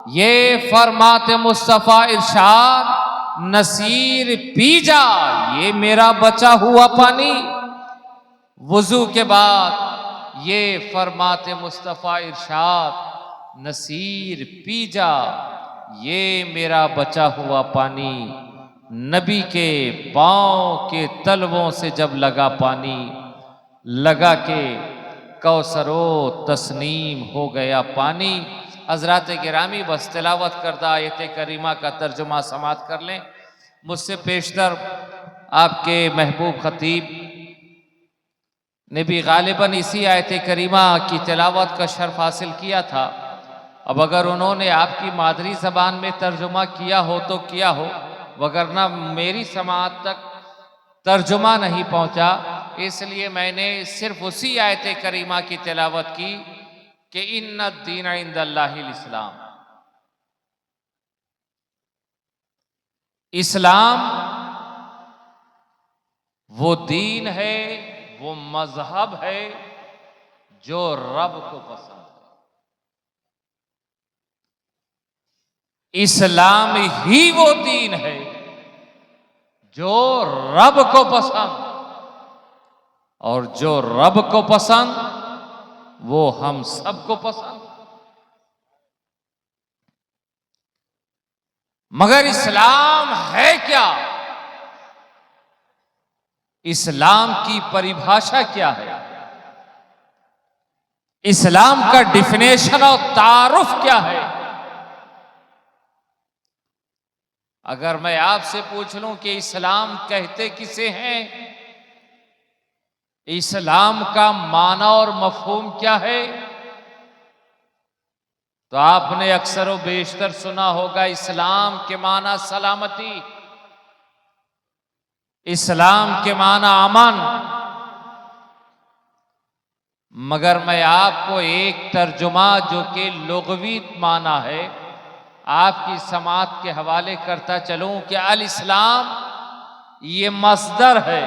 ये फरमाते मुस्तफ़ा इरशाद, नसीर पी जा ये मेरा बचा हुआ पानी। वुजू के बाद ये फरमाते मुस्तफ़ा इरशाद, नसीर पी जा ये मेरा बचा हुआ पानी। नबी के पांव के तलवों से जब लगा पानी, लगा के कौसरो तस्नीम हो गया पानी। हजरात गिरामी, बस तिलावत करदा आयत करीमा का तर्जुमा समात कर लें। मुझसे पेशतर आपके महबूब खतीब ने भी गालिबन इसी आयत करीमा की तिलावत का शर्फ हासिल किया था। अब अगर उन्होंने आपकी मादरी ज़बान में तर्जुमा किया हो तो किया हो, वगरना मेरी समाअत तक तर्जुमा नहीं पहुंचा, इसलिए मैंने सिर्फ उसी आयत करीमा की तिलावत की कि इन्ना दीन इंदल्लाहिल इस्लाम। इस्लाम वो दीन है, वो मजहब है जो रब को पसंद है। इस्लाम ही वो दीन है जो रब को पसंद, और जो रब को पसंद वो हम सबको पसंद। मगर इस्लाम है क्या? इस्लाम की परिभाषा क्या है? इस्लाम का डिफिनेशन और तारुफ क्या है? अगर मैं आपसे पूछ लूं कि इस्लाम कहते किसे हैं, इस्लाम का माना और मफहूम क्या है, तो आपने अक्सर व बेशतर सुना होगा इस्लाम के माना सलामती, इस्लाम के माना अमन। मगर मैं आपको एक तर्जुमा जो कि लुग़वी माना है आपकी समात के हवाले करता चलूं कि अल इस्लाम ये मस्दर है,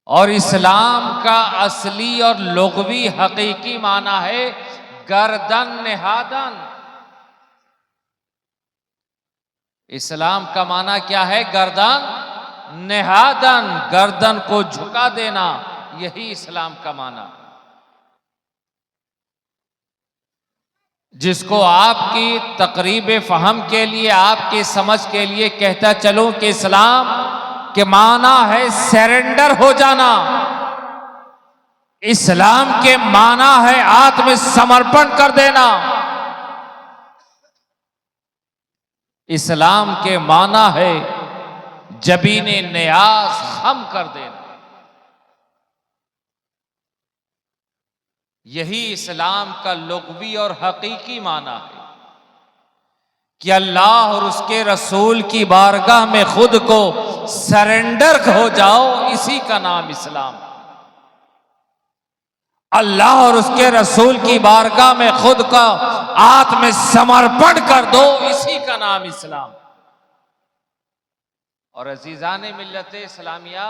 और इस्लाम का असली और लुग़वी हकीकी माना है गर्दन निहादन। इस्लाम का माना क्या है? गर्दन निहादन, गर्दन को झुका देना, यही इस्लाम का माना। जिसको आपकी तकरीब फहम के लिए, आपकी समझ के लिए कहता चलूं कि इस्लाम के माना है सरेंडर हो जाना, इस्लाम के माना है आत्मसमर्पण कर देना, इस्लाम के माना है जबीने नियाज खम कर देना। यही इस्लाम का लुग़वी और हकीकी माना है कि अल्लाह और उसके रसूल की बारगाह में खुद को सरेंडर हो जाओ, इसी का नाम इस्लाम। अल्लाह और उसके रसूल की बारगाह में खुद का आत्मसमर्पण कर दो, इसी का नाम इस्लाम। और अजीजान मिल्लत इस्लामिया,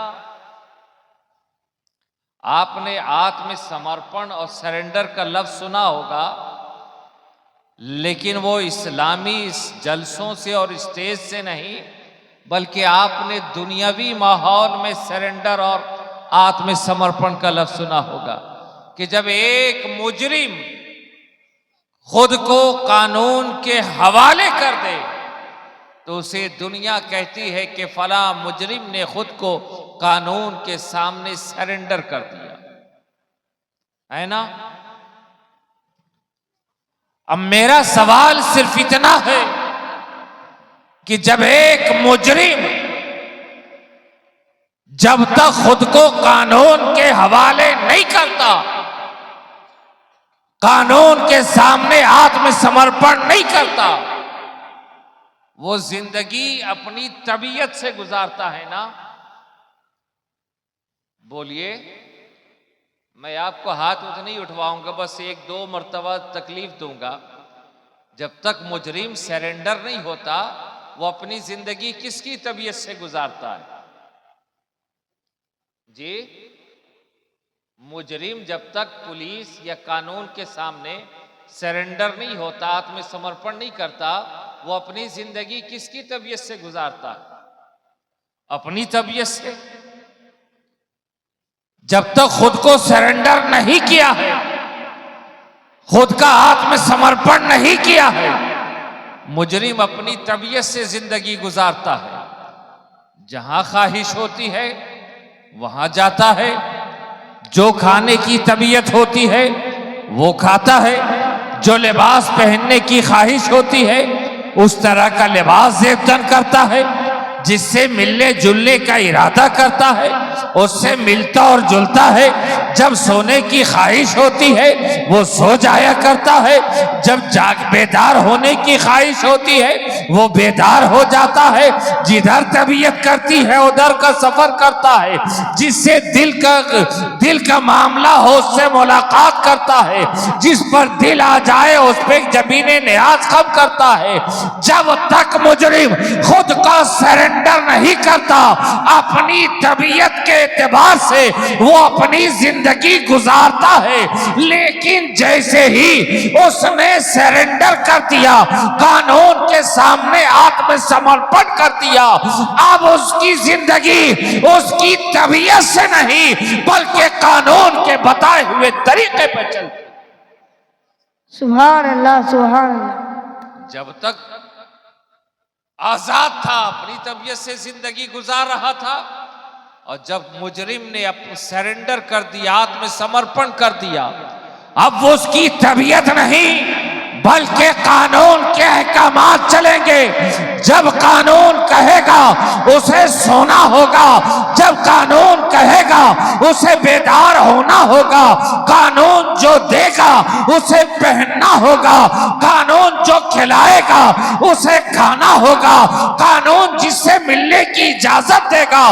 आपने आत्मसमर्पण और सरेंडर का लफ्ज सुना होगा, लेकिन वो इस्लामी जलसों से और स्टेज से नहीं, बल्कि आपने दुनियावी माहौल में सरेंडर और आत्मसमर्पण का लफ्ज सुना होगा कि जब एक मुजरिम खुद को कानून के हवाले कर दे तो उसे दुनिया कहती है कि फला मुजरिम ने खुद को कानून के सामने सरेंडर कर दिया, है ना। अब मेरा सवाल सिर्फ इतना है कि जब एक मुजरिम जब तक खुद को कानून के हवाले नहीं करता, कानून के सामने आत्मसमर्पण नहीं करता, वो जिंदगी अपनी तबीयत से गुजारता है ना। बोलिए, मैं आपको हाथ उठ नहीं उठवाऊंगा, बस एक दो मर्तबा तकलीफ दूंगा। जब तक मुजरिम सरेंडर नहीं होता, वो अपनी जिंदगी किसकी तबीयत से गुजारता है जी? मुजरिम जब तक पुलिस या कानून के सामने सरेंडर नहीं होता, आत्मसमर्पण नहीं करता, वो अपनी जिंदगी किसकी तबीयत से गुजारता है? अपनी तबीयत से। जब तक खुद को सरेंडर नहीं किया है, खुद का आत्मसमर्पण नहीं किया है, मुजरिम अपनी तबीयत से जिंदगी गुजारता है। जहां ख्वाहिश होती है वहां जाता है, जो खाने की तबीयत होती है वो खाता है, जो लिबास पहनने की ख्वाहिश होती है उस तरह का लिबास जेबतन करता है, जिससे मिलने जुलने का इरादा करता है उससे मिलता और जुलता है। जब सोने की ख्वाहिश होती है वो सो जाया करता है, जब बेदार होने की ख्वाहिश होती है वो बेदार हो जाता है। जिधर तबीयत करती है उधर का सफर करता है, जिससे दिल का मामला हो उससे मुलाकात करता है, जिस पर दिल आ जाए उस पर जमीने न्याज कम करता है। जब तक मुजरिम खुद का सरेंडर नहीं करता अपनी तबीयत के एतबार से वो अपनी जिंदगी गुजारता है। लेकिन जैसे ही उसने सरेंडर कर दिया, कानून के सामने आत्मसमर्पण कर दिया, अब उसकी जिंदगी उसकी तबीयत से नहीं बल्कि कानून के बताए हुए तरीके पर चलती। सुभान अल्लाह, सुभान अल्लाह। जब तक आजाद था अपनी तबीयत से जिंदगी गुजार रहा था, और जब मुजरिम ने अपने सरेंडर कर दिया, आत्मसमर्पण कर दिया, अब वो उसकी तबीयत नहीं बल्कि कानून के अहकामात चलेंगे। जब कानून कहेगा उसे सोना होगा, जब कानून कहेगा उसे बेदार होना होगा, कानून जो देगा उसे पहनना होगा, कानून जो खिलाएगा उसे खाना होगा, कानून जिससे मिलने की इजाजत देगा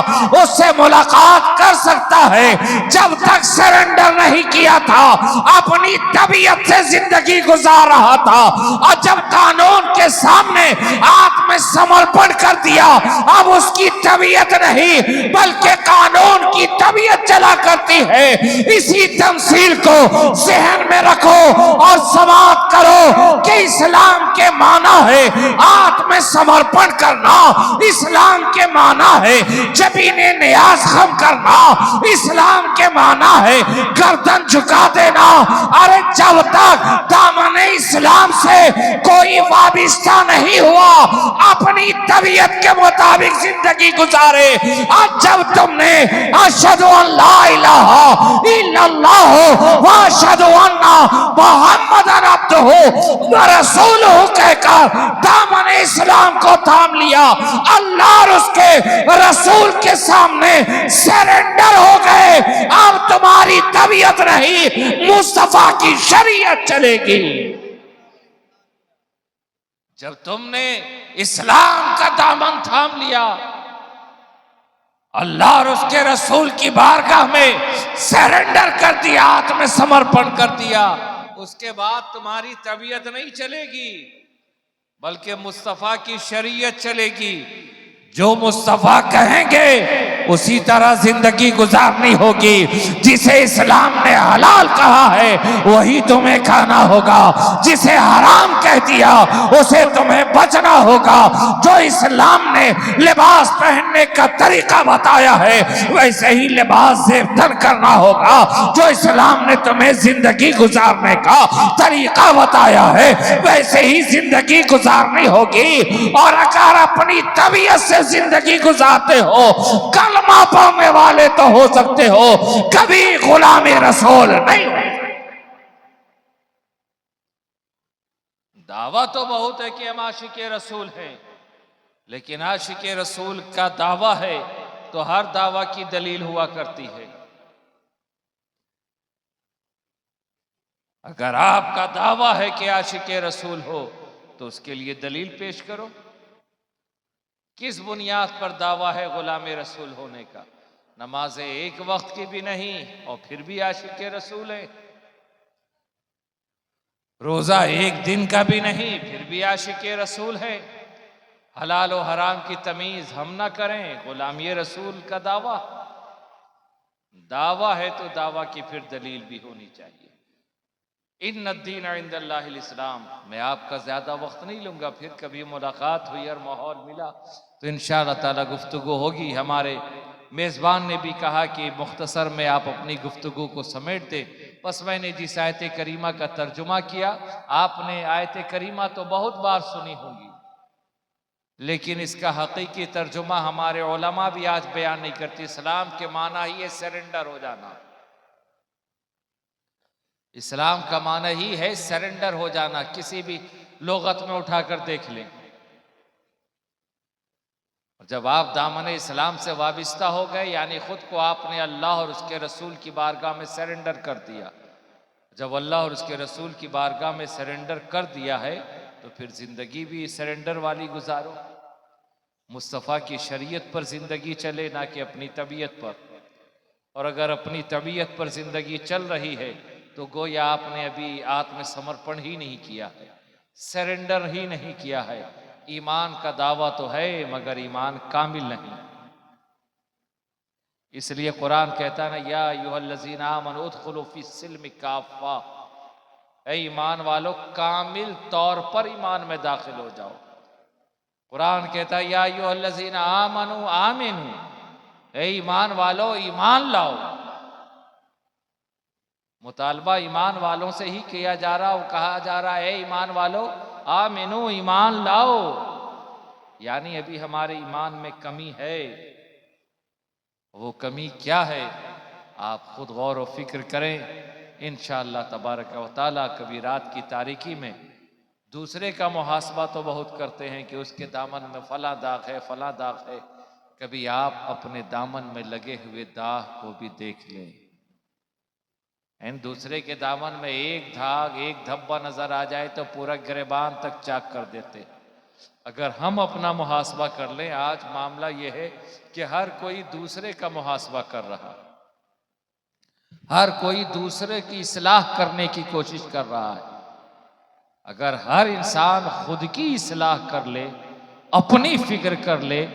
उससे मुलाकात कर सकता है। जब तक सरेंडर नहीं किया था अपनी तबीयत से जिंदगी गुजार रहा था, और जब कानून के सामने आत्मसमर्पण कर दिया अब उसकी तबीयत नहीं बल्कि कानून की तबीयत चला करती है। इसी तमसील को जहन में रखो और समाप्त करो कि इस्लाम के माना है आत्मसमर्पण करना, इस्लाम के माना है जबीने नियाज खम करना, इस्लाम के माना है गर्दन झुका देना। अरे जब तक दामने इस्लाम से कोई वाबिस्ता नहीं हुआ अपनी तबीयत के मुताबिक जिंदगी गुजारे। और जब तुमने अशहदु अल्ला इलाहा इल्लल्लाह व अशहदु अन्ना मुहम्मदन अब्दुहु व रसूलुहु कहकर दामने इस्लाम को थाम लिया, अल्लाह और उसके रसूल के सामने सरेंडर हो गए। अब तुम्हारी तबीयत नहीं मुस्तफा की शरीयत चलेगी। जब तुमने इस्लाम का दामन थाम लिया, अल्लाह और उसके रसूल की बारगाह में सरेंडर कर दिया, आत्मसमर्पण कर दिया, उसके बाद तुम्हारी तबीयत नहीं चलेगी बल्कि मुस्तफा की शरीयत चलेगी। जो मुस्तफा कहेंगे उसी तरह जिंदगी गुजारनी होगी। जिसे इस्लाम ने हलाल कहा है वही तुम्हें खाना होगा, जिसे हराम कह दिया उसे तुम्हें बचना होगा। जो इस्लाम ने लिबास पहनने का तरीका बताया है वैसे ही लिबास जेबतन करना होगा। जो इस्लाम ने तुम्हें जिंदगी गुजारने का तरीका बताया है वैसे ही जिंदगी गुजारनी होगी। और अगर अपनी तबीयत से जिंदगी गुजारते हो, कलमा पढ़ने वाले तो हो सकते हो, कभी गुलामी रसूल नहीं हो। दावा तो बहुत है कि हम आशिके रसूल हैं, लेकिन आशिके रसूल का दावा है तो हर दावा की दलील हुआ करती है। अगर आपका दावा है कि आशिके रसूल हो तो उसके लिए दलील पेश करो। किस बुनियाद पर दावा है गुलामे रसूल होने का? नमाजें एक वक्त की भी नहीं और फिर भी आशिके रसूल है, रोजा एक दिन का भी नहीं फिर भी आशिके रसूल है, हलाल और हराम की तमीज हम ना करें, गुलामी रसूल का दावा। दावा है तो दावा की फिर दलील भी होनी चाहिए। इन्नद्दीन इंदल्लाहिल इस्लाम। मैं आपका ज़्यादा वक्त नहीं लूँगा, फिर कभी मुलाकात हुई और माहौल मिला तो इंशाअल्लाह ताला गुफ्तगू होगी। हमारे मेज़बान ने भी कहा कि मुख्तसर में आप अपनी गुफ्तगू को समेट दें, बस मैंने जिस आयत करीमा का तर्जुमा किया, आपने आयत करीमा तो बहुत बार सुनी होगी, लेकिन इसका हकीकी तर्जुमा हमारे उलमा भी आज बयान नहीं करते। इस्लाम के माना ही है सरेंडर हो जाना। इस्लाम का माना ही है सरेंडर हो जाना। किसी भी लुगत में उठाकर देख लें, जब आप दामन इस्लाम से वाबिस्ता हो गए, यानी खुद को आपने अल्लाह और उसके रसूल की बारगाह में सरेंडर कर दिया। जब अल्लाह और उसके रसूल की बारगाह में सरेंडर कर दिया है तो फिर ज़िंदगी भी सरेंडर वाली गुजारो। मुस्तफ़ा की शरीयत पर ज़िंदगी चले, ना कि अपनी तबीयत पर। और अगर अपनी तबीयत पर ज़िंदगी चल रही है तो गोया आपने अभी आत्मसमर्पण ही नहीं किया है, सरेंडर ही नहीं किया है। ईमान का दावा तो है मगर ईमान कामिल नहीं। इसलिए कुरान कहता है ना, या अय्युहल्लज़ीना आमनू उदखुलू फ़िस्सिल्मि काफ़ा, ऐ ईमान वालों कामिल तौर पर ईमान में दाखिल हो जाओ। कुरान कहता है या अय्युहल्लज़ीना आमनू आमिनू, ऐ ईमान वालों ईमान लाओ। मुतालबा ईमान वालों से ही किया जा रहा, वो कहा जा रहा है ईमान वालों आमिनू, ईमान लाओ। यानी अभी हमारे ईमान में कमी है। वो कमी क्या है आप खुद गौर व फिक्र करें। इंशाअल्लाह तबारक व तआला कभी रात की तारीकी में दूसरे का मुहासबा तो बहुत करते हैं कि उसके दामन में फला दाग है, फला दाग है। कभी आप अपने दामन में लगे हुए दाग को भी देख लें। दूसरे के दामन में एक धाग, एक धब्बा नजर आ जाए तो पूरा गिरेबान तक चाक कर देते। अगर हम अपना मुहासबा कर लें, आज मामला यह है कि हर कोई दूसरे का मुहासबा कर रहा, हर कोई दूसरे की इस्लाह करने की कोशिश कर रहा है। अगर हर इंसान खुद की इस्लाह कर ले, अपनी फिक्र कर ले,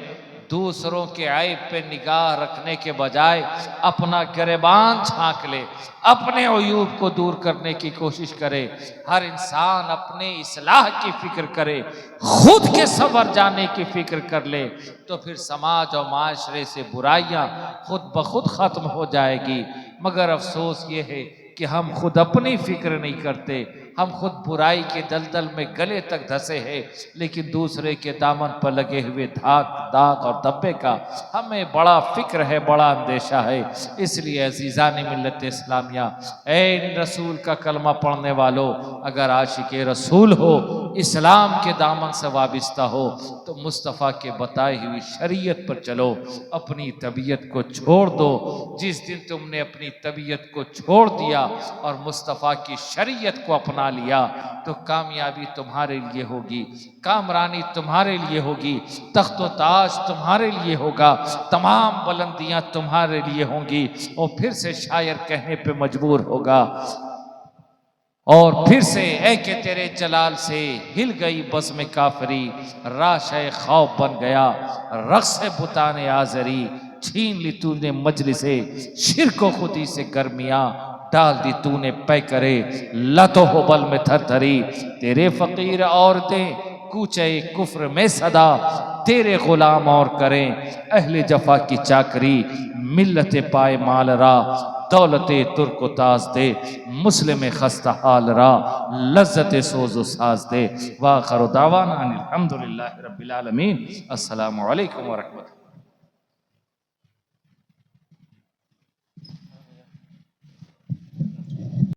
दूसरों के ऐब पे निगाह रखने के बजाय अपना गिरेबान झांक ले, अपने अयूब को दूर करने की कोशिश करे, हर इंसान अपने इस्लाह की फिक्र करे, खुद के संवर जाने की फिक्र कर ले, तो फिर समाज और माशरे से बुराइयां खुद ब खुद खत्म हो जाएगी। मगर अफसोस ये है कि हम खुद अपनी फिक्र नहीं करते, हम खुद बुराई के दलदल में गले तक धंसे हैं, लेकिन दूसरे के दामन पर लगे हुए दाग और धब्बे का हमें बड़ा फिक्र है, बड़ा अंदेशा है। इसलिए अज़ीज़ान मिल्लत इस्लामिया, ऐ रसूल का कलमा पढ़ने वालों, अगर आशिक़े रसूल हो, इस्लाम के दामन से वाबिस्ता हो, तो मुस्तफ़ा के बताई हुई शरीयत पर चलो, अपनी तबीयत को छोड़ दो। जिस दिन तुमने अपनी तबीयत को छोड़ दिया और मुस्तफ़ा की शरीयत को अपना लिया तो कामयाबी तुम्हारे लिए होगी, कामरानी तुम्हारे लिए होगी, तख्तो ताज तुम्हारे लिए होगा, तमाम बुलंदियां तुम्हारे लिए होंगी। और फिर से शायर कहने पे मजबूर होगा, और फिर से ऐ के तेरे जलाल से हिल गई बज़्म काफरी, राशे खौफ बन गया रक़्स बुताने आज़री, छीन ली तूने मजलिसे शिरको खुदी से गर्मियाँ, डाल दी तूने पै करे लतो होबल में थरथरी। तेरे फ़कीर औरतें कूचे कुफ्र में सदा, तेरे गुलाम और करें अहले जफा की चाकरी। मिल्लत पाए माल रा दौलते तुर्क ताज दे, मुस्लिम खस्ता हाल रा लज्जत सोज़ो साज दे। वाखिर दावाना अनिल हम्दुलिल्लाहि रब्बिल आलमीन। अस्सलामु अलैकुम व रहमतुल्लाह।